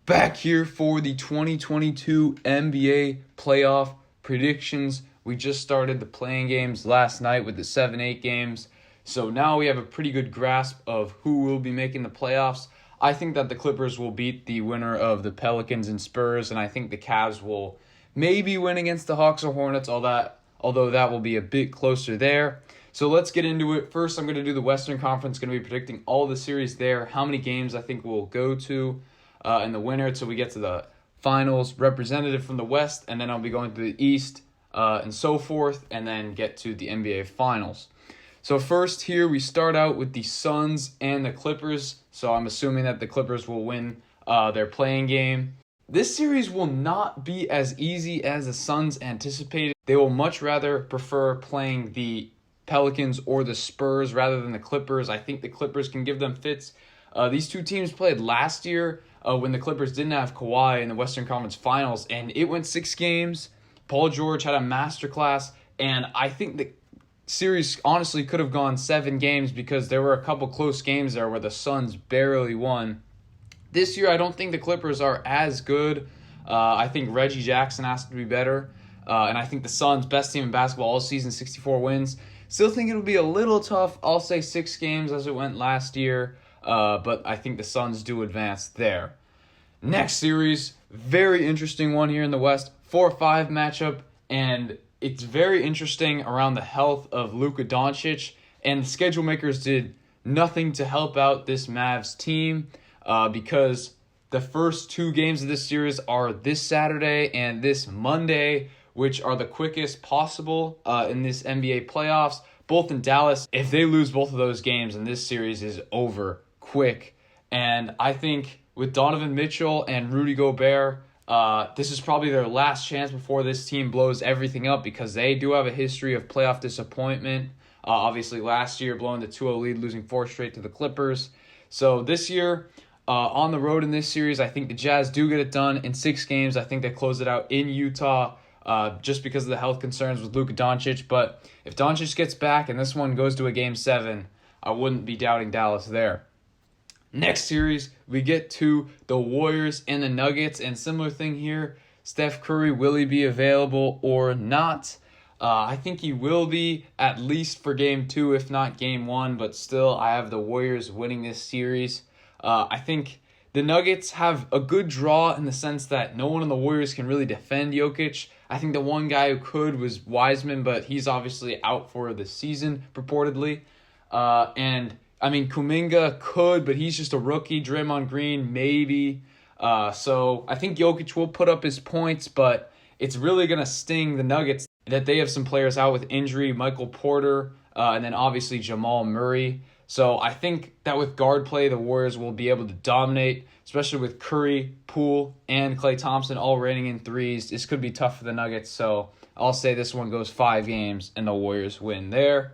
Back here for the 2022 NBA playoff predictions. We just started the playing games last night with the 7-8 games. So now we have a pretty good grasp of who will be making the playoffs. I think that the Clippers will beat the winner of the Pelicans and Spurs, and I think the Cavs will maybe win against the Hawks or Hornets, although that will be a bit closer there. So let's get into it. First, I'm going to do the Western Conference, going to be predicting all the series there, how many games I think we'll go to. And the winner until we get to the finals, representative from the West, and then I'll be going to the East and so forth, and then get to the NBA Finals. So first here, we start out with the Suns and the Clippers. So I'm assuming that the Clippers will win their playing game. This series will not be as easy as the Suns anticipated. They will much rather prefer playing the Pelicans or the Spurs rather than the Clippers. I think the Clippers can give them fits. These two teams played last year when the Clippers didn't have Kawhi in the Western Conference Finals, and it went 6 games. Paul George had a masterclass, and I think the series honestly could have gone 7 games because there were a couple close games there where the Suns barely won. This year, I don't think the Clippers are as good. I think Reggie Jackson has to be better, and I think the Suns, best team in basketball all season, 64 wins. Still think it'll be a little tough. I'll say 6 games as it went last year. But I think the Suns do advance there. Next series, very interesting one here in the West. 4-5 matchup, and it's very interesting around the health of Luka Doncic. And the schedule makers did nothing to help out this Mavs team because the first 2 games of this series are this Saturday and this Monday, which are the quickest possible in this NBA playoffs. Both in Dallas. If they lose both of those games, and this series is over quick. And I think with Donovan Mitchell and Rudy Gobert, this is probably their last chance before this team blows everything up because they do have a history of playoff disappointment. Obviously last year blowing the 2-0 lead, losing 4 straight to the Clippers. So this year, on the road in this series, I think the Jazz do get it done in 6 games. I think they close it out in Utah just because of the health concerns with Luka Doncic. But if Doncic gets back and this one goes to a Game 7, I wouldn't be doubting Dallas there. Next series, we get to the Warriors and the Nuggets, and similar thing here. Steph Curry, will he be available or not? I think he will be, at least for Game 2, if not Game 1, but still, I have the Warriors winning this series. I think the Nuggets have a good draw in the sense that no one on the Warriors can really defend Jokic. I think the one guy who could was Wiseman, but he's obviously out for the season, purportedly. Kuminga could, but he's just a rookie. Draymond Green, maybe. So I think Jokic will put up his points, but it's really going to sting the Nuggets that they have some players out with injury, Michael Porter, and then obviously Jamal Murray. So I think that with guard play, the Warriors will be able to dominate, especially with Curry, Poole, and Klay Thompson all raining in threes. This could be tough for the Nuggets, so I'll say this one goes 5 games, and the Warriors win there.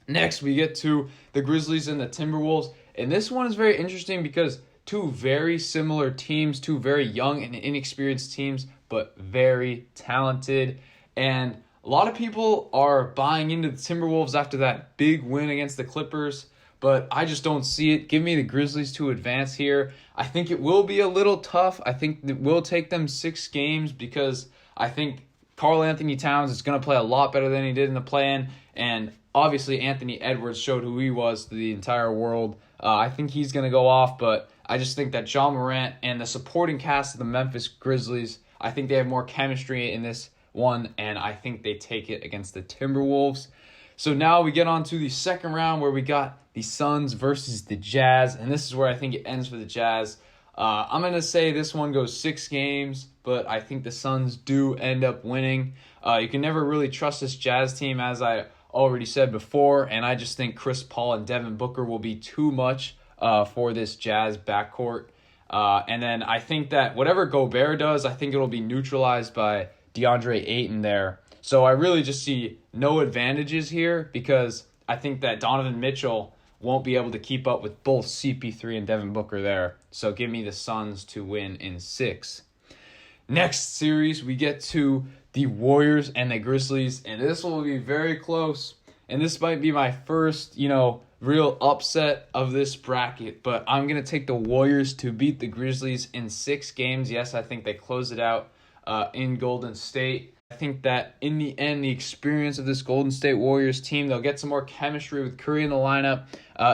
Next, we get to the Grizzlies and the Timberwolves, and this one is very interesting because 2 very similar teams, 2 very young and inexperienced teams, but very talented. And a lot of people are buying into the Timberwolves after that big win against the Clippers, but I just don't see it. Give me the Grizzlies to advance here. I think it will be a little tough. I think it will take them 6 games because I think Karl Anthony Towns is going to play a lot better than he did in the play-in, and obviously Anthony Edwards showed who he was to the entire world. I think he's going to go off, but I just think that Ja Morant and the supporting cast of the Memphis Grizzlies, I think they have more chemistry in this one, and I think they take it against the Timberwolves. So now we get on to the second round where we got the Suns versus the Jazz, and this is where I think it ends for the Jazz. I'm going to say this one goes 6 games, but I think the Suns do end up winning. You can never really trust this Jazz team, as I already said before, and I just think Chris Paul and Devin Booker will be too much for this Jazz backcourt. And then I think that whatever Gobert does, I think it'll be neutralized by DeAndre Ayton there. So I really just see no advantages here because I think that Donovan Mitchell won't be able to keep up with both CP3 and Devin Booker there. So give me the Suns to win in 6. Next series, we get to the Warriors and the Grizzlies, and this will be very close. And this might be my first, real upset of this bracket, but I'm going to take the Warriors to beat the Grizzlies in 6 games. Yes, I think they close it out in Golden State. I think that in the end, the experience of this Golden State Warriors team, they'll get some more chemistry with Curry in the lineup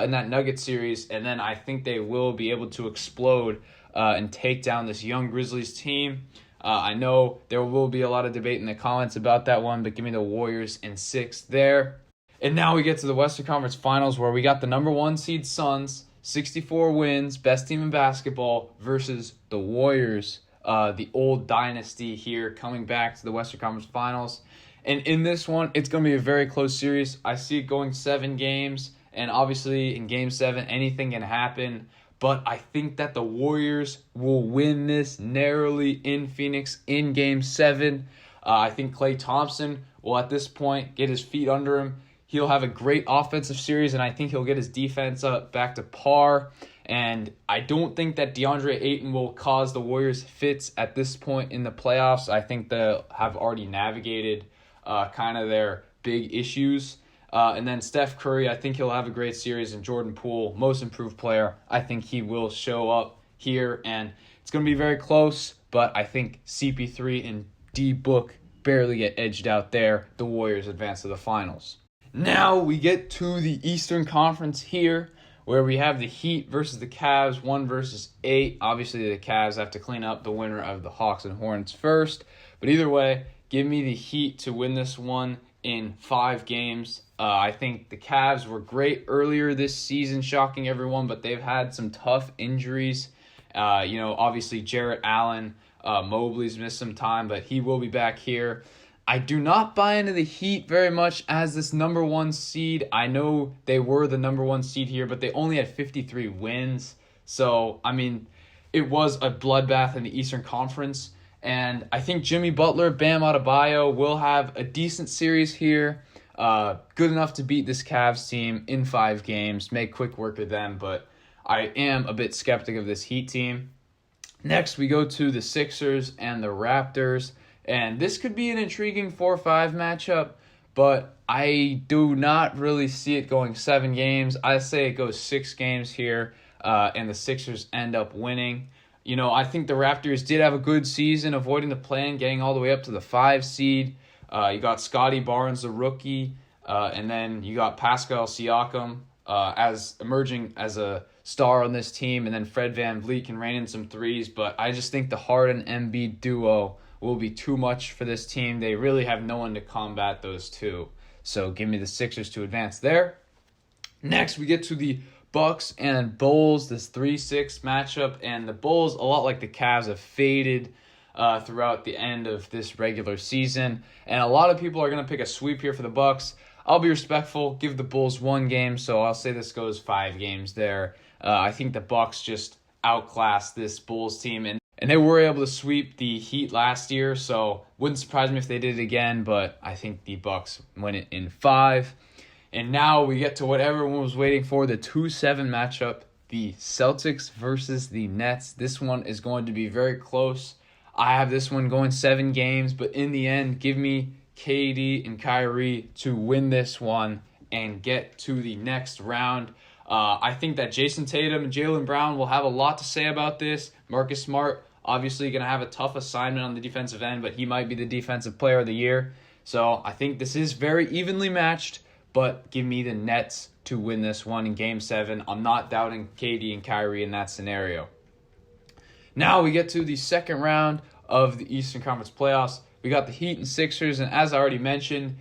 in that Nuggets series, and then I think they will be able to explode and take down this young Grizzlies team. I know there will be a lot of debate in the comments about that one, but give me the Warriors in 6 there. And now we get to the Western Conference Finals, where we got the number 1 seed Suns, 64 wins, best team in basketball, versus the Warriors, the old dynasty here, coming back to the Western Conference Finals. And in this one, it's going to be a very close series. I see it going 7 games, and obviously in Game 7, anything can happen. But I think that the Warriors will win this narrowly in Phoenix in Game 7. I think Klay Thompson will, at this point, get his feet under him. He'll have a great offensive series, and I think he'll get his defense up back to par. And I don't think that DeAndre Ayton will cause the Warriors fits at this point in the playoffs. I think they'll have already navigated kind of their big issues. And then Steph Curry, I think he'll have a great series. And Jordan Poole, most improved player, I think he will show up here. And it's going to be very close, but I think CP3 and D-Book barely get edged out there. The Warriors advance to the finals. Now we get to the Eastern Conference here, where we have the Heat versus the Cavs, 1 versus 8. Obviously, the Cavs have to clean up the winner of the Hawks and Hornets first. But either way, give me the Heat to win this one in 5 games. I think the Cavs were great earlier this season, shocking everyone, but they've had some tough injuries. Obviously Jarrett Allen, Mobley's missed some time, but he will be back here. I do not buy into the Heat very much as this number 1 seed. I know they were the number 1 seed here, but they only had 53 wins. So, I mean, it was a bloodbath in the Eastern Conference. And I think Jimmy Butler, Bam Adebayo will have a decent series here. Good enough to beat this Cavs team in 5 games. Make quick work of them, but I am a bit skeptic of this Heat team. Next, we go to the Sixers and the Raptors. And this could be an intriguing 4-5 matchup, but I do not really see it going 7 games. I say it goes 6 games here, and the Sixers end up winning. I think the Raptors did have a good season, avoiding the play-in, getting all the way up to the 5 seed. You got Scotty Barnes, the rookie, and then you got Pascal Siakam as emerging as a star on this team, and then Fred VanVleet can rain in some threes. But I just think the Harden-Embiid duo will be too much for this team. They really have no one to combat those two. So give me the Sixers to advance there. Next, we get to the Bucks and Bulls, this 3-6 matchup. And the Bulls, a lot like the Cavs, have faded throughout the end of this regular season. And a lot of people are going to pick a sweep here for the Bucks. I'll be respectful, give the Bulls 1 game, so I'll say this goes 5 games there. I think the Bucks just outclassed this Bulls team, and they were able to sweep the Heat last year, so wouldn't surprise me if they did it again, but I think the Bucks win it in 5. And now we get to what everyone was waiting for, the 2-7 matchup, the Celtics versus the Nets. This one is going to be very close. I have this one going 7 games, but in the end, give me KD and Kyrie to win this one and get to the next round. I think that Jason Tatum and Jaylen Brown will have a lot to say about this. Marcus Smart, obviously going to have a tough assignment on the defensive end, but he might be the defensive player of the year. So I think this is very evenly matched, but give me the Nets to win this one in Game 7. I'm not doubting KD and Kyrie in that scenario. Now we get to the second round of the Eastern Conference playoffs. We got the Heat and Sixers, and as I already mentioned,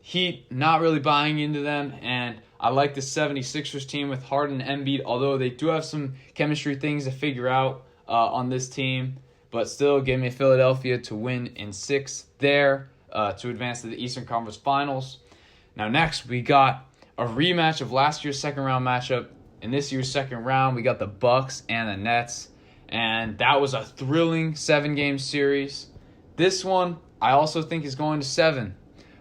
Heat, not really buying into them, and I like the 76ers team with Harden and Embiid, although they do have some chemistry things to figure out on this team. But still, give me Philadelphia to win in 6 there to advance to the Eastern Conference Finals. Now next, we got a rematch of last year's second-round matchup. In this year's second round, we got the Bucks and the Nets. And that was a thrilling 7-game series. This one, I also think is going to 7.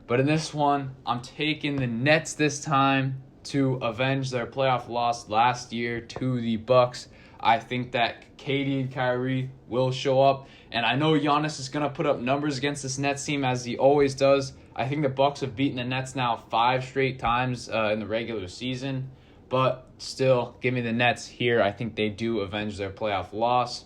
But in this one, I'm taking the Nets this time to avenge their playoff loss last year to the Bucks. I think that KD and Kyrie will show up. And I know Giannis is going to put up numbers against this Nets team as he always does. I think the Bucks have beaten the Nets now 5 straight times in the regular season. but still, give me the Nets here. I think they do avenge their playoff loss.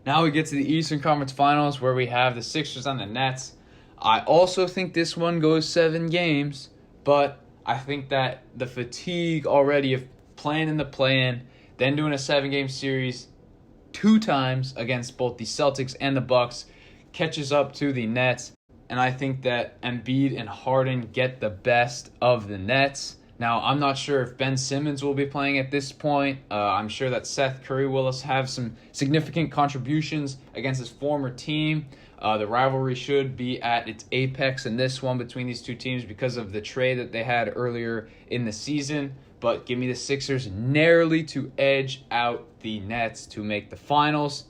Now we get to the Eastern Conference Finals where we have the Sixers and the Nets. I also think this one goes 7 games, but I think that the fatigue already of playing in the play-in, then doing a 7-game series 2 times against both the Celtics and the Bucks catches up to the Nets. And I think that Embiid and Harden get the best of the Nets. Now, I'm not sure if Ben Simmons will be playing at this point. I'm sure that Seth Curry will have some significant contributions against his former team. The rivalry should be at its apex in this one between these two teams because of the trade that they had earlier in the season. But give me the Sixers narrowly to edge out the Nets to make the finals.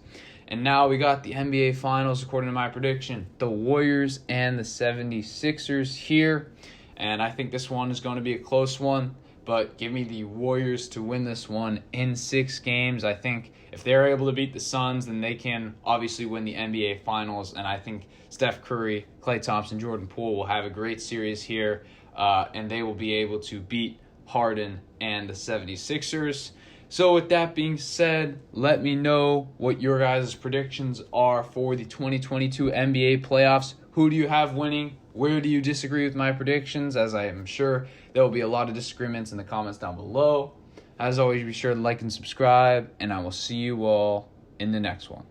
And now we got the NBA Finals according to my prediction. The Warriors and the 76ers here. And I think this one is going to be a close one. But give me the Warriors to win this one in 6 games. I think if they're able to beat the Suns, then they can obviously win the NBA Finals. And I think Steph Curry, Klay Thompson, Jordan Poole will have a great series here. And they will be able to beat Harden and the 76ers. So with that being said, let me know what your guys' predictions are for the 2022 NBA playoffs. Who do you have winning? Where do you disagree with my predictions? As I am sure there will be a lot of disagreements in the comments down below. As always, be sure to like and subscribe, and I will see you all in the next one.